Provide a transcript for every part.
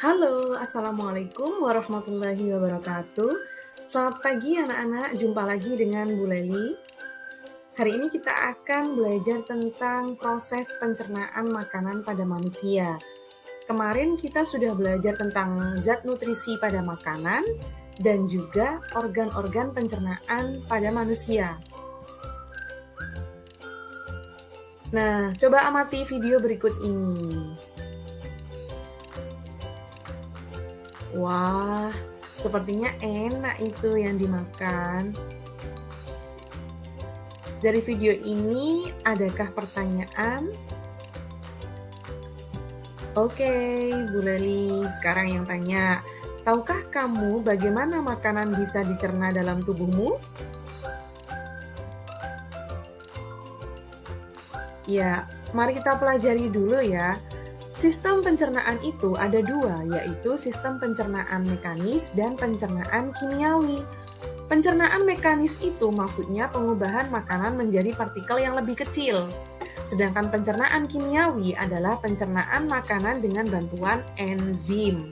Halo, Assalamualaikum warahmatullahi wabarakatuh. Selamat pagi anak-anak, jumpa lagi dengan Bu Leli. Hari ini kita akan belajar tentang proses pencernaan makanan pada manusia. Kemarin kita sudah belajar tentang zat nutrisi pada makanan dan juga organ-organ pencernaan pada manusia. Nah, coba amati video berikut ini. Wah, sepertinya enak itu yang dimakan. Dari video ini, adakah pertanyaan? Oke, Bu Leli, sekarang yang tanya. Tahukah kamu bagaimana makanan bisa dicerna dalam tubuhmu? Ya, mari kita pelajari dulu ya. Sistem pencernaan itu ada dua, yaitu sistem pencernaan mekanis dan pencernaan kimiawi. Pencernaan mekanis itu maksudnya pengubahan makanan menjadi partikel yang lebih kecil. Sedangkan pencernaan kimiawi adalah pencernaan makanan dengan bantuan enzim.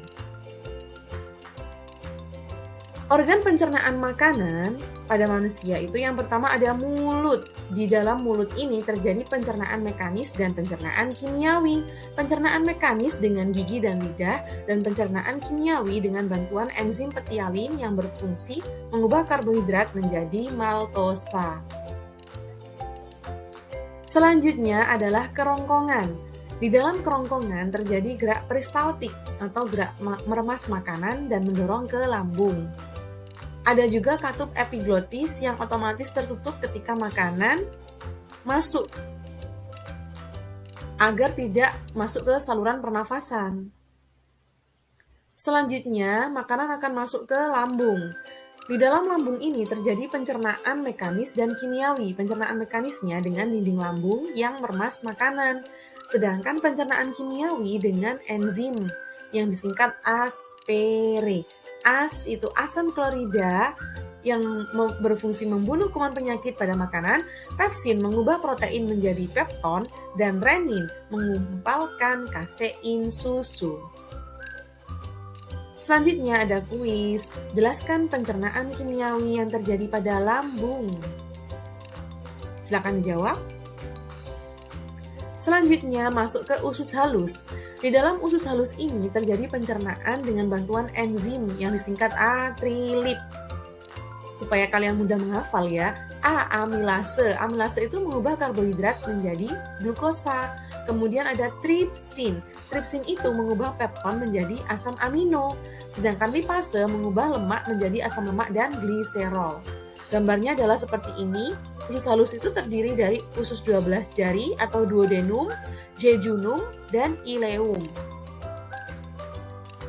Organ pencernaan makanan pada manusia itu yang pertama ada mulut. Di dalam mulut ini terjadi pencernaan mekanis dan pencernaan kimiawi. Pencernaan mekanis dengan gigi dan lidah dan pencernaan kimiawi dengan bantuan enzim petialin yang berfungsi mengubah karbohidrat menjadi maltosa. Selanjutnya adalah kerongkongan. Di dalam kerongkongan terjadi gerak peristaltik atau gerak meremas makanan dan mendorong ke lambung. Ada juga katup epiglotis yang otomatis tertutup ketika makanan masuk agar tidak masuk ke saluran pernafasan. Selanjutnya, makanan akan masuk ke lambung. Di dalam lambung ini terjadi pencernaan mekanis dan kimiawi. Pencernaan mekanisnya dengan dinding lambung yang meremas makanan, sedangkan pencernaan kimiawi dengan enzim yang disingkat aspere. As itu asam klorida yang berfungsi membunuh kuman penyakit pada makanan, pepsin mengubah protein menjadi pepton, dan renin mengumpalkan kasein susu. Selanjutnya ada kuis. Jelaskan pencernaan kimiawi yang terjadi pada lambung. Silakan dijawab. Selanjutnya masuk ke usus halus. Di dalam usus halus ini terjadi pencernaan dengan bantuan enzim yang disingkat atrilip. Supaya kalian mudah menghafal ya, amilase. Amilase itu mengubah karbohidrat menjadi glukosa. Kemudian ada tripsin. Tripsin itu mengubah pepton menjadi asam amino. Sedangkan lipase mengubah lemak menjadi asam lemak dan gliserol. Gambarnya adalah seperti ini. Usus halus itu terdiri dari usus 12 jari atau duodenum, jejunum, dan ileum.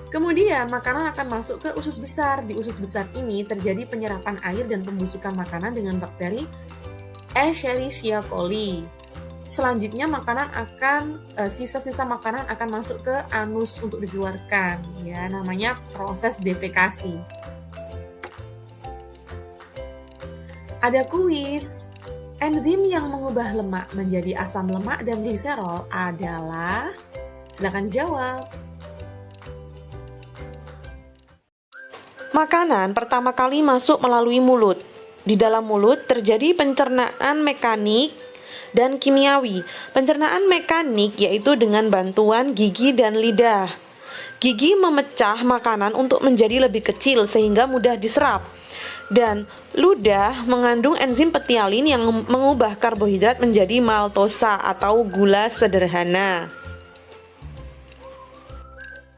Kemudian makanan akan masuk ke usus besar. Di usus besar ini terjadi penyerapan air dan pembusukan makanan dengan bakteri Escherichia coli. Selanjutnya sisa-sisa makanan akan masuk ke anus untuk dikeluarkan. Ya, namanya proses defekasi. Ada kuis. Enzim yang mengubah lemak menjadi asam lemak dan gliserol adalah, silakan jawab. Makanan pertama kali masuk melalui mulut. Di dalam mulut terjadi pencernaan mekanik dan kimiawi. Pencernaan mekanik yaitu dengan bantuan gigi dan lidah. Gigi memecah makanan untuk menjadi lebih kecil sehingga mudah diserap. Dan ludah mengandung enzim petialin yang mengubah karbohidrat menjadi maltosa atau gula sederhana.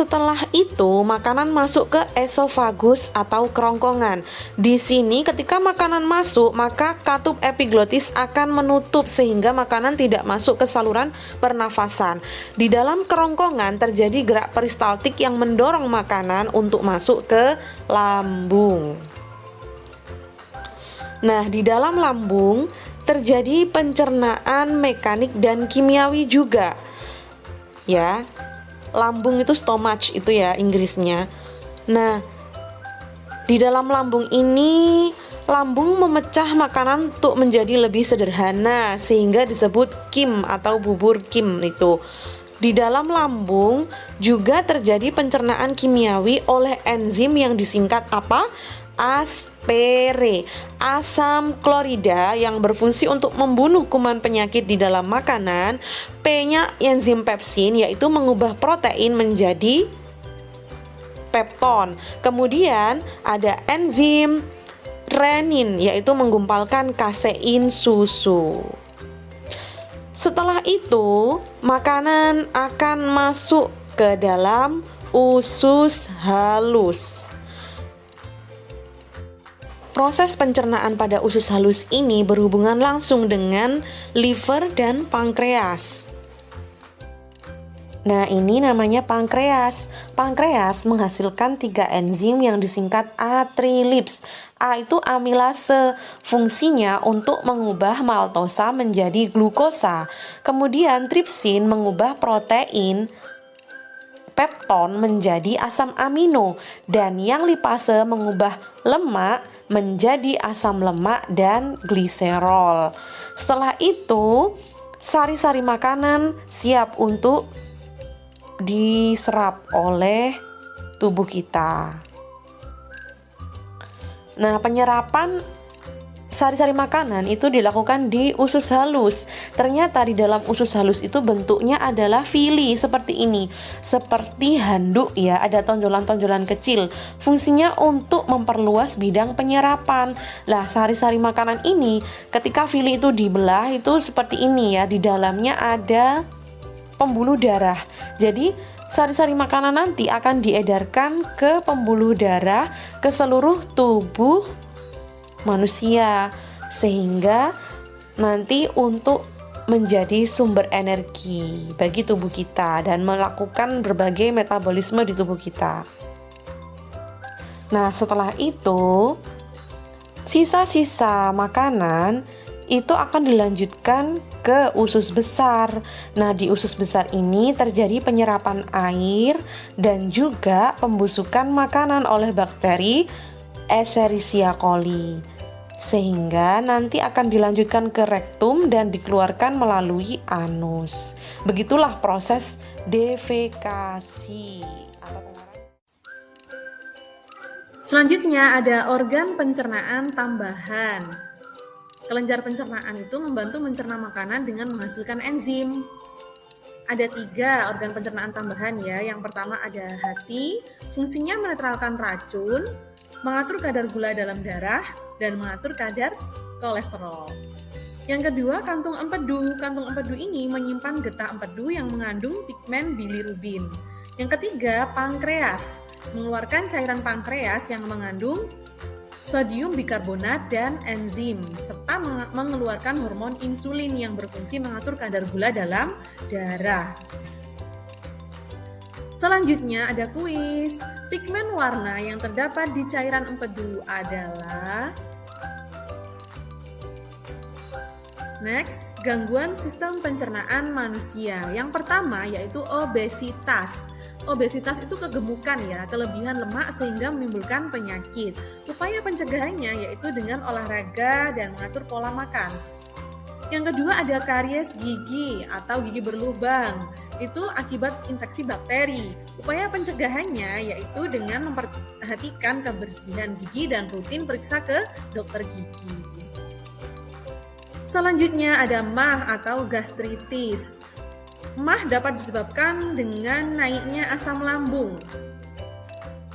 Setelah itu, makanan masuk ke esofagus atau kerongkongan. Di sini ketika makanan masuk, maka katup epiglotis akan menutup sehingga makanan tidak masuk ke saluran pernafasan. Di dalam kerongkongan terjadi gerak peristaltik yang mendorong makanan untuk masuk ke lambung. Nah, di dalam lambung terjadi pencernaan mekanik dan kimiawi juga. Ya. Lambung itu stomach itu ya Inggrisnya. Nah, di dalam lambung ini lambung memecah makanan untuk menjadi lebih sederhana sehingga disebut kim atau bubur kim itu. Di dalam lambung juga terjadi pencernaan kimiawi oleh enzim yang disingkat apa? Aspere, asam klorida yang berfungsi untuk membunuh kuman penyakit di dalam makanan. P-nya enzim pepsin, yaitu mengubah protein menjadi pepton. Kemudian ada enzim renin, yaitu menggumpalkan kasein susu. Setelah itu, makanan akan masuk ke dalam usus halus. Proses pencernaan pada usus halus ini berhubungan langsung dengan liver dan pankreas. Nah, ini namanya pankreas. Pankreas menghasilkan 3 enzim yang disingkat A-trilipse. A itu amilase, fungsinya untuk mengubah maltosa menjadi glukosa. Kemudian tripsin mengubah protein pepton menjadi asam amino, dan yang lipase mengubah lemak menjadi asam lemak dan gliserol. Setelah itu, sari-sari makanan siap untuk diserap oleh tubuh kita. Nah, penyerapan sari-sari makanan itu dilakukan di usus halus. Ternyata di dalam usus halus itu bentuknya adalah vili seperti ini, seperti handuk ya, ada tonjolan-tonjolan kecil. Fungsinya untuk memperluas bidang penyerapan. Lah, sari-sari makanan ini ketika vili itu dibelah itu seperti ini ya, di dalamnya ada pembuluh darah. Jadi sari-sari makanan nanti akan diedarkan ke pembuluh darah ke seluruh tubuh manusia, sehingga nanti untuk menjadi sumber energi bagi tubuh kita dan melakukan berbagai metabolisme di tubuh kita. Nah, setelah itu sisa-sisa makanan itu akan dilanjutkan ke usus besar. Nah, di usus besar ini terjadi penyerapan air dan juga pembusukan makanan oleh bakteri Escherichia coli, sehingga nanti akan dilanjutkan ke rektum dan dikeluarkan melalui anus. Begitulah proses defekasi. Selanjutnya ada organ pencernaan tambahan. Kelenjar pencernaan itu membantu mencerna makanan dengan menghasilkan enzim. Ada 3 organ pencernaan tambahan ya. Yang pertama ada hati, fungsinya menetralkan racun, mengatur kadar gula dalam darah, dan mengatur kadar kolesterol. Yang kedua, kantung empedu. Kantung empedu ini menyimpan getah empedu yang mengandung pigmen bilirubin. Yang ketiga, pankreas. Mengeluarkan cairan pankreas yang mengandung sodium bikarbonat dan enzim, serta mengeluarkan hormon insulin yang berfungsi mengatur kadar gula dalam darah. Selanjutnya ada kuis. Pigmen warna yang terdapat di cairan empedu adalah next, gangguan sistem pencernaan manusia. Yang pertama yaitu obesitas. Obesitas itu kegemukan ya, kelebihan lemak sehingga menimbulkan penyakit. Upaya pencegahannya yaitu dengan olahraga dan mengatur pola makan. Yang kedua ada karies gigi atau gigi berlubang. Itu akibat infeksi bakteri. Upaya pencegahannya yaitu dengan memperhatikan kebersihan gigi dan rutin periksa ke dokter gigi. Selanjutnya ada MAH atau gastritis. MAH dapat disebabkan dengan naiknya asam lambung.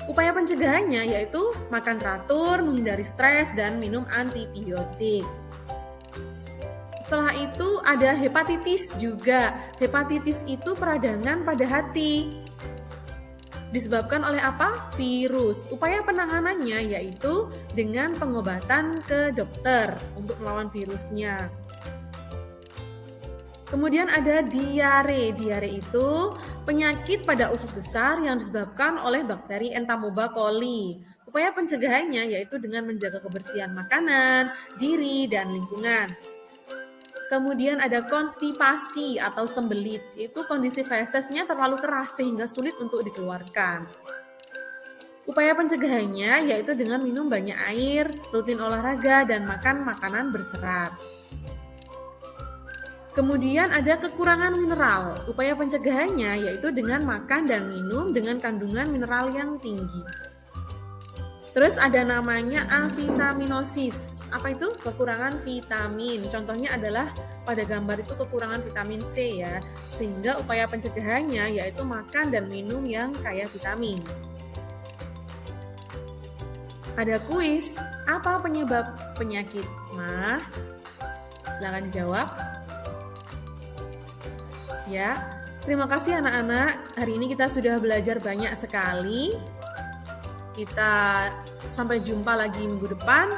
Upaya pencegahannya yaitu makan teratur, menghindari stres, dan minum antibiotik. Setelah itu ada hepatitis juga. Hepatitis itu peradangan pada hati. Disebabkan oleh apa? Virus. Upaya penanganannya yaitu dengan pengobatan ke dokter untuk melawan virusnya. Kemudian ada diare. Diare itu penyakit pada usus besar yang disebabkan oleh bakteri Entamoeba coli. Upaya pencegahannya yaitu dengan menjaga kebersihan makanan, diri, dan lingkungan. Kemudian ada konstipasi atau sembelit, itu kondisi fesesnya terlalu keras sehingga sulit untuk dikeluarkan. Upaya pencegahannya yaitu dengan minum banyak air, rutin olahraga, dan makan makanan berserat. Kemudian ada kekurangan mineral. Upaya pencegahannya yaitu dengan makan dan minum dengan kandungan mineral yang tinggi. Terus ada namanya avitaminosis. Apa itu? Kekurangan vitamin. Contohnya adalah pada gambar itu kekurangan vitamin C ya. Sehingga upaya pencegahannya yaitu makan dan minum yang kaya vitamin. Ada kuis. Apa penyebab penyakit MAH? Silakan dijawab. Ya, terima kasih anak-anak. Hari ini kita sudah belajar banyak sekali. Kita sampai jumpa lagi minggu depan.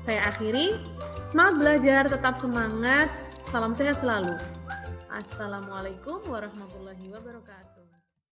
Saya akhiri. Semangat belajar, tetap semangat. Salam sehat selalu. Assalamualaikum warahmatullahi wabarakatuh.